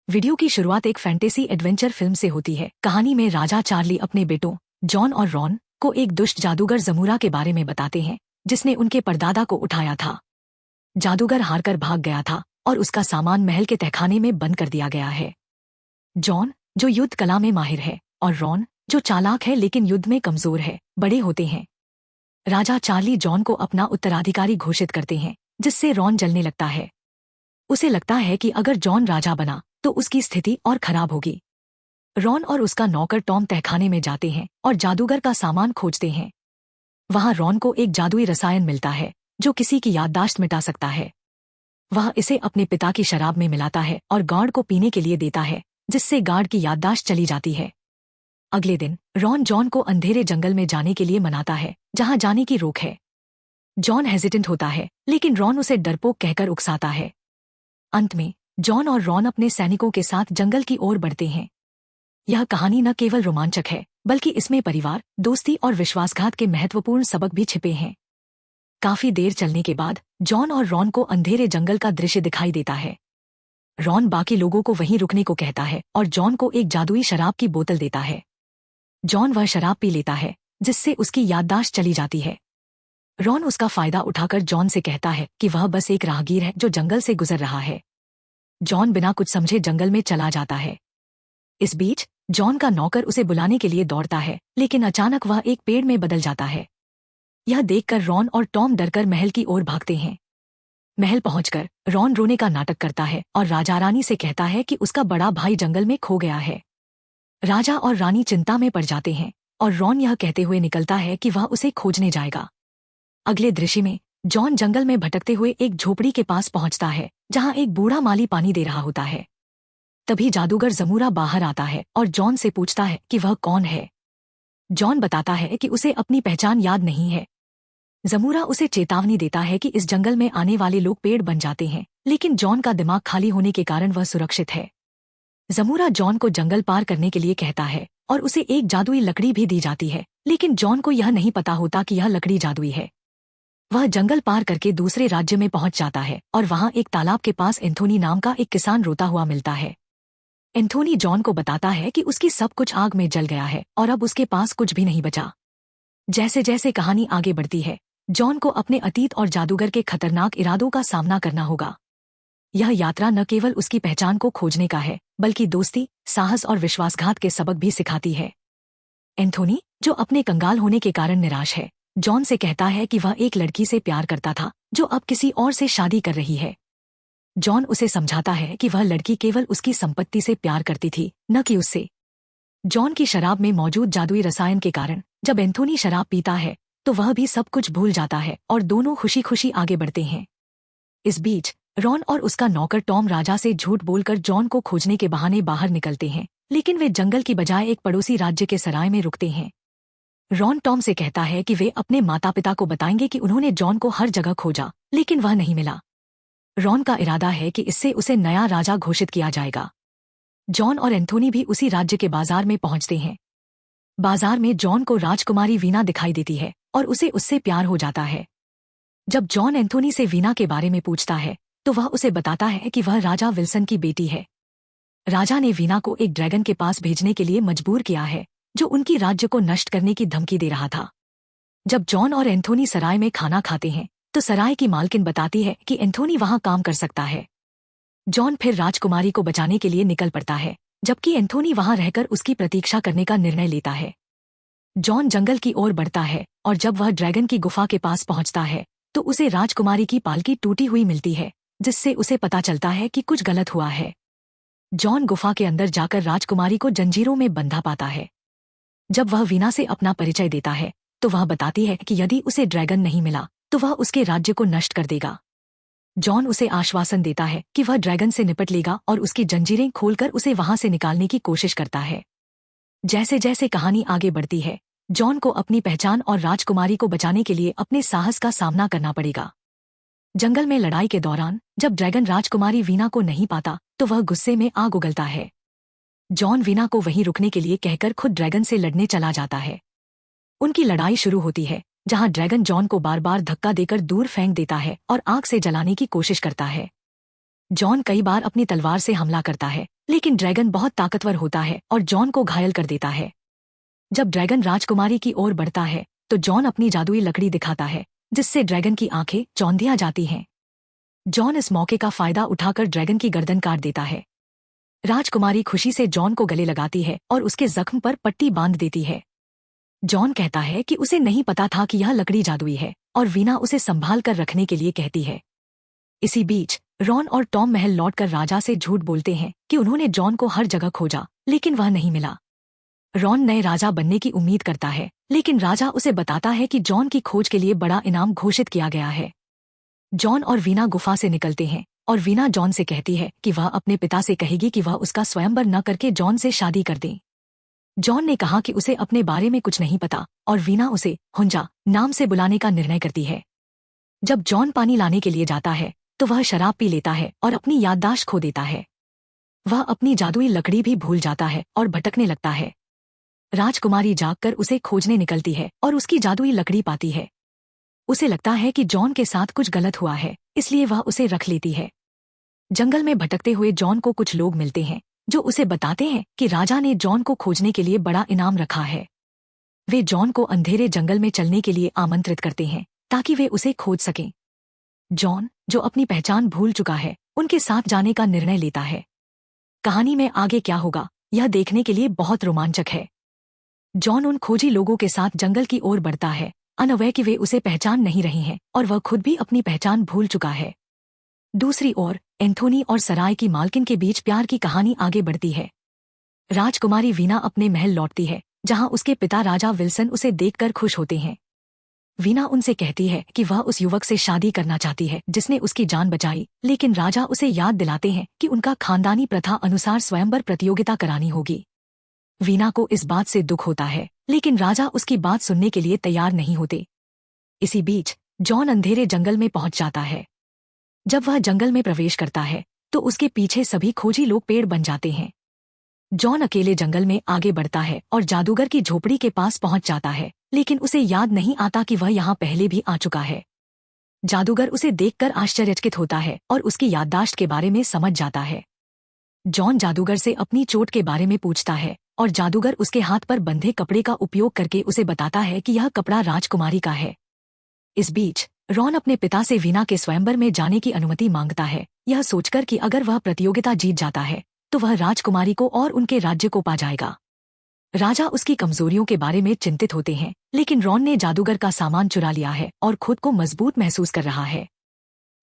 Video की शुरुआत एक फैंटेसी एडवेंचर फिल्म से होती है। कहानी में राजा चार्ली अपने बेटों जॉन और रॉन को एक दुष्ट जादूगर जमूरा के बारे में बताते हैं, जिसने उनके परदादा को उठाया था। जादूगर हारकर भाग गया था और उसका सामान महल के तहखाने में बंद कर दिया गया है। जॉन, जो युद्ध कला में माहिर है, और रॉन, जो चालाक है लेकिन युद्ध में कमजोर है, बड़े होते हैं। राजा चार्ली जॉन को अपना उत्तराधिकारी घोषित करते हैं, जिससे रॉन जलने लगता है। उसे लगता है कि अगर जॉन राजा बना तो उसकी स्थिति और खराब होगी। रॉन और उसका नौकर टॉम तहखाने में जाते हैं और जादूगर का सामान खोजते हैं। वहां रॉन को एक जादुई रसायन मिलता है जो किसी की याददाश्त मिटा सकता है। वह इसे अपने पिता की शराब में मिलाता है और गार्ड को पीने के लिए देता है, जिससे गार्ड की याददाश्त चली जाती है। अगले दिन रॉन जॉन को अंधेरे जंगल में जाने के लिए मनाता है, जहां जाने की रोक है। जॉन हेजिटेंट होता है, लेकिन रॉन उसे डरपोक कहकर उकसाता है। अंत में जॉन और रॉन अपने सैनिकों के साथ जंगल की ओर बढ़ते हैं। यह कहानी न केवल रोमांचक है, बल्कि इसमें परिवार, दोस्ती और विश्वासघात के महत्वपूर्ण सबक भी छिपे हैं। काफी देर चलने के बाद जॉन और रॉन को अंधेरे जंगल का दृश्य दिखाई देता है। रॉन बाकी लोगों को वहीं रुकने को कहता है और जॉन को एक जादुई शराब की बोतल देता है। जॉन वह शराब पी लेता है, जिससे उसकी याददाश्त चली जाती है। रॉन उसका फायदा उठाकर जॉन से कहता है कि वह बस एक राहगीर है जो जंगल से गुजर रहा है। जॉन बिना कुछ समझे जंगल में चला जाता है। इस बीच जॉन का नौकर उसे बुलाने के लिए दौड़ता है, लेकिन अचानक वह एक पेड़ में बदल जाता है। यह देखकर रॉन और टॉम डरकर महल की ओर भागते हैं। महल पहुंचकर रॉन रोने का नाटक करता है और राजा रानी से कहता है कि उसका बड़ा भाई जंगल में खो गया है। राजा और रानी चिंता में पड़ जाते हैं और रॉन यह कहते हुए निकलता है कि वह उसे खोजने जाएगा। अगले दृश्य में जॉन जंगल में भटकते हुए एक झोपड़ी के पास पहुंचता है, जहां एक बूढ़ा माली पानी दे रहा होता है। तभी जादूगर जमूरा बाहर आता है और जॉन से पूछता है कि वह कौन है। जॉन बताता है कि उसे अपनी पहचान याद नहीं है। जमूरा उसे चेतावनी देता है कि इस जंगल में आने वाले लोग पेड़ बन जाते हैं, लेकिन जॉन का दिमाग खाली होने के कारण वह सुरक्षित है। जमूरा जॉन को जंगल पार करने के लिए कहता है और उसे एक जादुई लकड़ी भी दी जाती है, लेकिन जॉन को यह नहीं पता होता कि यह लकड़ी जादुई है। वह जंगल पार करके दूसरे राज्य में पहुंच जाता है और वहां एक तालाब के पास एंथोनी नाम का एक किसान रोता हुआ मिलता है। एंथोनी जॉन को बताता है कि उसकी सब कुछ आग में जल गया है और अब उसके पास कुछ भी नहीं बचा। जैसे जैसे कहानी आगे बढ़ती है, जॉन को अपने अतीत और जादूगर के खतरनाक इरादों का सामना करना होगा। यह यात्रा न केवल उसकी पहचान को खोजने का है, बल्कि दोस्ती, साहस और विश्वासघात के सबक भी सिखाती है। एंथोनी, जो अपने कंगाल होने के कारण निराश है, जॉन से कहता है कि वह एक लड़की से प्यार करता था, जो अब किसी और से शादी कर रही है। जॉन उसे समझाता है कि वह लड़की केवल उसकी संपत्ति से प्यार करती थी, न कि उससे। जॉन की शराब में मौजूद जादुई रसायन के कारण जब एंथोनी शराब पीता है, तो वह भी सब कुछ भूल जाता है और दोनों खुशी खुशी आगे बढ़ते हैं। इस बीच रॉन और उसका नौकर टॉम राजा से झूठ बोलकर जॉन को खोजने के बहाने बाहर निकलते हैं, लेकिन वे जंगल की बजाय एक पड़ोसी राज्य के सराय में रुकते हैं। रॉन टॉम से कहता है कि वे अपने माता पिता को बताएंगे कि उन्होंने जॉन को हर जगह खोजा, लेकिन वह नहीं मिला। रॉन का इरादा है कि इससे उसे नया राजा घोषित किया जाएगा। जॉन और एंथोनी भी उसी राज्य के बाजार में पहुंचते हैं। बाजार में जॉन को राजकुमारी वीना दिखाई देती है और उसे उससे प्यार हो जाता है। जब जॉन एंथोनी से वीना के बारे में पूछता है, तो वह उसे बताता है कि वह राजा विल्सन की बेटी है। राजा ने वीना को एक ड्रैगन के पास भेजने के लिए मजबूर किया है, जो उनकी राज्य को नष्ट करने की धमकी दे रहा था। जब जॉन और एंथोनी सराय में खाना खाते हैं, तो सराय की मालकिन बताती है कि एंथोनी वहां काम कर सकता है। जॉन फिर राजकुमारी को बचाने के लिए निकल पड़ता है, जबकि एंथोनी वहां रहकर उसकी प्रतीक्षा करने का निर्णय लेता है। जॉन जंगल की ओर बढ़ता है और जब वह ड्रैगन की गुफा के पास पहुंचता है, तो उसे राजकुमारी की पालकी टूटी हुई मिलती है, जिससे उसे पता चलता है कि कुछ गलत हुआ है। जॉन गुफा के अंदर जाकर राजकुमारी को जंजीरों में बंधा पाता है। जब वह वीना से अपना परिचय देता है, तो वह बताती है कि यदि उसे ड्रैगन नहीं मिला तो वह उसके राज्य को नष्ट कर देगा। जॉन उसे आश्वासन देता है कि वह ड्रैगन से निपट लेगा और उसकी जंजीरें खोलकर उसे वहां से निकालने की कोशिश करता है। जैसे जैसे कहानी आगे बढ़ती है, जॉन को अपनी पहचान और राजकुमारी को बचाने के लिए अपने साहस का सामना करना पड़ेगा। जंगल में लड़ाई के दौरान जब ड्रैगन राजकुमारी वीना को नहीं पाता, तो वह गुस्से में आग उगलता है। जॉन वीना को वहीं रुकने के लिए कहकर खुद ड्रैगन से लड़ने चला जाता है। उनकी लड़ाई शुरू होती है, जहां ड्रैगन जॉन को बार बार धक्का देकर दूर फेंक देता है और आग से जलाने की कोशिश करता है। जॉन कई बार अपनी तलवार से हमला करता है, लेकिन ड्रैगन बहुत ताकतवर होता है और जॉन को घायल कर देता है। जब ड्रैगन राजकुमारी की ओर बढ़ता है तो जॉन अपनी जादुई लकड़ी दिखाता है, जिससे ड्रैगन की आंखें चौंधिया जाती हैं। जॉन इस मौके का फायदा उठाकर ड्रैगन की गर्दन काट देता है। राजकुमारी खुशी से जॉन को गले लगाती है और उसके जख्म पर पट्टी बांध देती है। जॉन कहता है कि उसे नहीं पता था कि यह लकड़ी जादुई है और वीना उसे संभाल कर रखने के लिए कहती है। इसी बीच रॉन और टॉम महल लौटकर राजा से झूठ बोलते हैं कि उन्होंने जॉन को हर जगह खोजा, लेकिन वह नहीं मिला। रॉन नए राजा बनने की उम्मीद करता है, लेकिन राजा उसे बताता है कि जॉन की खोज के लिए बड़ा इनाम घोषित किया गया है। जॉन और वीना गुफा से निकलते हैं और वीना जॉन से कहती है कि वह अपने पिता से कहेगी कि वह उसका स्वयंवर न करके जॉन से शादी कर दे। जॉन ने कहा कि उसे अपने बारे में कुछ नहीं पता और वीना उसे हुंजा नाम से बुलाने का निर्णय करती है। जब जॉन पानी लाने के लिए जाता है तो वह शराब पी लेता है और अपनी याददाश्त खो देता है। वह अपनी जादुई लकड़ी भी भूल जाता है और भटकने लगता है। राजकुमारी जागकर उसे खोजने निकलती है और उसकी जादुई लकड़ी पाती है। उसे लगता है कि जॉन के साथ कुछ गलत हुआ है, इसलिए वह उसे रख लेती है। जंगल में भटकते हुए जॉन को कुछ लोग मिलते हैं जो उसे बताते हैं कि राजा ने जॉन को खोजने के लिए बड़ा इनाम रखा है। वे जॉन को अंधेरे जंगल में चलने के लिए आमंत्रित करते हैं ताकि वे उसे खोज सकें। जॉन, जो अपनी पहचान भूल चुका है, उनके साथ जाने का निर्णय लेता है। कहानी में आगे क्या होगा, यह देखने के लिए बहुत रोमांचक है। जॉन उन खोजी लोगों के साथ जंगल की ओर बढ़ता है, अनअवय कि वे उसे पहचान नहीं रहे हैं और वह खुद भी अपनी पहचान भूल चुका है। दूसरी ओर एंथोनी और सराय की मालकिन के बीच प्यार की कहानी आगे बढ़ती है। राजकुमारी वीना अपने महल लौटती है, जहां उसके पिता राजा विल्सन उसे देखकर खुश होते हैं। वीना उनसे कहती है कि वह उस युवक से शादी करना चाहती है जिसने उसकी जान बचाई, लेकिन राजा उसे याद दिलाते हैं कि उनका खानदानी प्रथा अनुसार स्वयंवर प्रतियोगिता करानी होगी। वीना को इस बात से दुख होता है, लेकिन राजा उसकी बात सुनने के लिए तैयार नहीं होते। इसी बीच जॉन अंधेरे जंगल में पहुंच जाता है। जब वह जंगल में प्रवेश करता है तो उसके पीछे सभी खोजी लोग पेड़ बन जाते हैं। जॉन अकेले जंगल में आगे बढ़ता है और जादूगर की झोपड़ी के पास पहुंच जाता है, लेकिन उसे याद नहीं आता कि वह यहाँ पहले भी आ चुका है। जादूगर उसे देखकर आश्चर्यचकित होता है और उसकी याददाश्त के बारे में समझ जाता है। जॉन जादूगर से अपनी चोट के बारे में पूछता है और जादूगर उसके हाथ पर बंधे कपड़े का उपयोग करके उसे बताता है कि यह कपड़ा राजकुमारी का है। इस बीच रॉन अपने पिता से वीना के स्वयंवर में जाने की अनुमति मांगता है, यह सोचकर कि अगर वह प्रतियोगिता जीत जाता है तो वह राजकुमारी को और उनके राज्य को पा जाएगा। राजा उसकी कमजोरियों के बारे में चिंतित होते हैं, लेकिन रॉन ने जादूगर का सामान चुरा लिया है और खुद को मजबूत महसूस कर रहा है।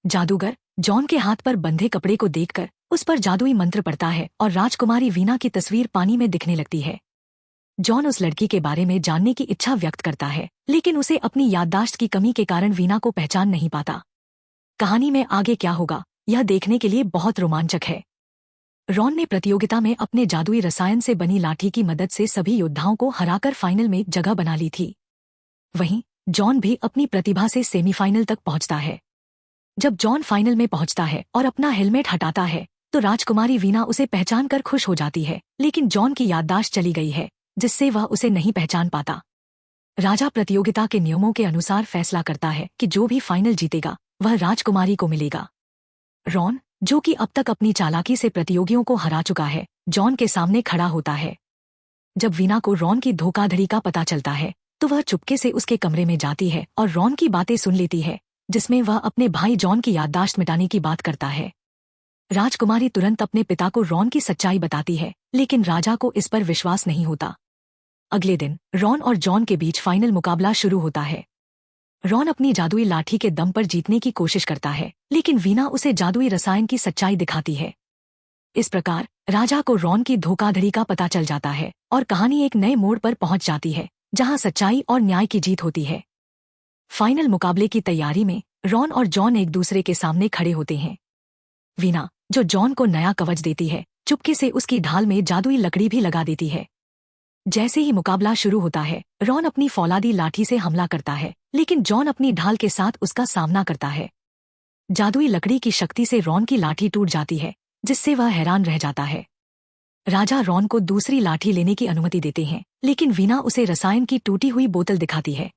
जादूगर जॉन के हाथ पर बंधे कपड़े को देखकर उस पर जादुई मंत्र पड़ता है और राजकुमारी वीना की तस्वीर पानी में दिखने लगती है। जॉन उस लड़की के बारे में जानने की इच्छा व्यक्त करता है, लेकिन उसे अपनी याददाश्त की कमी के कारण वीना को पहचान नहीं पाता। कहानी में आगे क्या होगा, यह देखने के लिए बहुत रोमांचक है। रॉन ने प्रतियोगिता में अपने जादुई रसायन से बनी लाठी की मदद से सभी योद्धाओं को हराकर फाइनल में जगह बना ली थी। वहीं जॉन भी अपनी प्रतिभा से सेमीफाइनल तक पहुंचता है। जब जॉन फाइनल में पहुंचता है और अपना हेलमेट हटाता है तो राजकुमारी वीना उसे पहचान कर खुश हो जाती है, लेकिन जॉन की याददाश्त चली गई है, जिससे वह उसे नहीं पहचान पाता। राजा प्रतियोगिता के नियमों के अनुसार फैसला करता है कि जो भी फाइनल जीतेगा वह राजकुमारी को मिलेगा। रॉन, जो कि अब तक अपनी चालाकी से प्रतियोगियों को हरा चुका है, जॉन के सामने खड़ा होता है। जब वीना को रॉन की धोखाधड़ी का पता चलता है तो वह चुपके से उसके कमरे में जाती है और रॉन की बातें सुन लेती है, जिसमें वह अपने भाई जॉन की याददाश्त मिटाने की बात करता है। राजकुमारी तुरंत अपने पिता को रॉन की सच्चाई बताती है, लेकिन राजा को इस पर विश्वास नहीं होता। अगले दिन रॉन और जॉन के बीच फाइनल मुकाबला शुरू होता है। रॉन अपनी जादुई लाठी के दम पर जीतने की कोशिश करता है, लेकिन वीना उसे जादुई रसायन की सच्चाई दिखाती है। इस प्रकार राजा को रॉन की धोखाधड़ी का पता चल जाता है और कहानी एक नए मोड़ पर पहुंच जाती है, जहां सच्चाई और न्याय की जीत होती है। फाइनल मुकाबले की तैयारी में रॉन और जॉन एक दूसरे के सामने खड़े होते हैं। वीना, जो जॉन को नया कवच देती है, चुपके से उसकी ढाल में जादुई लकड़ी भी लगा देती है। जैसे ही मुकाबला शुरू होता है, रॉन अपनी फौलादी लाठी से हमला करता है, लेकिन जॉन अपनी ढाल के साथ उसका सामना करता है। जादुई लकड़ी की शक्ति से रॉन की लाठी टूट जाती है, जिससे वह हैरान रह जाता है। राजा रॉन को दूसरी लाठी लेने की अनुमति देते हैं, लेकिन वीना उसे रसायन की टूटी हुई बोतल दिखाती है।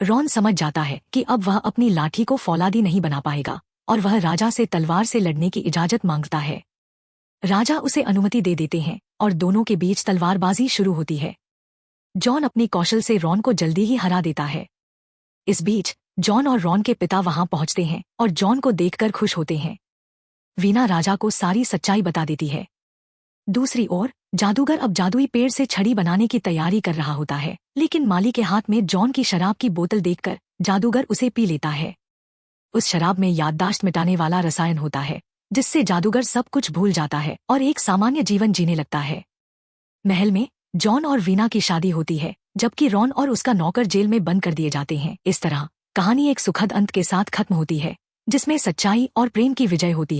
रॉन समझ जाता है कि अब वह अपनी लाठी को फौलादी नहीं बना पाएगा और वह राजा से तलवार से लड़ने की इजाजत मांगता है। राजा उसे अनुमति दे देते हैं और दोनों के बीच तलवारबाजी शुरू होती है। जॉन अपनी कौशल से रॉन को जल्दी ही हरा देता है। इस बीच जॉन और रॉन के पिता वहां पहुंचते हैं और जॉन को देखकर खुश होते हैं। वीना राजा को सारी सच्चाई बता देती है। दूसरी ओर जादूगर अब जादुई पेड़ से छड़ी बनाने की तैयारी कर रहा होता है, लेकिन माली के हाथ में जॉन की शराब की बोतल देखकर जादूगर उसे पी लेता है। उस शराब में याददाश्त मिटाने वाला रसायन होता है, जिससे जादूगर सब कुछ भूल जाता है और एक सामान्य जीवन जीने लगता है। महल में जॉन और वीना की शादी होती है, जबकि रॉन और उसका नौकर जेल में बंद कर दिए जाते हैं। इस तरह कहानी एक सुखद अंत के साथ खत्म होती है, जिसमें सच्चाई और प्रेम की विजय होती है।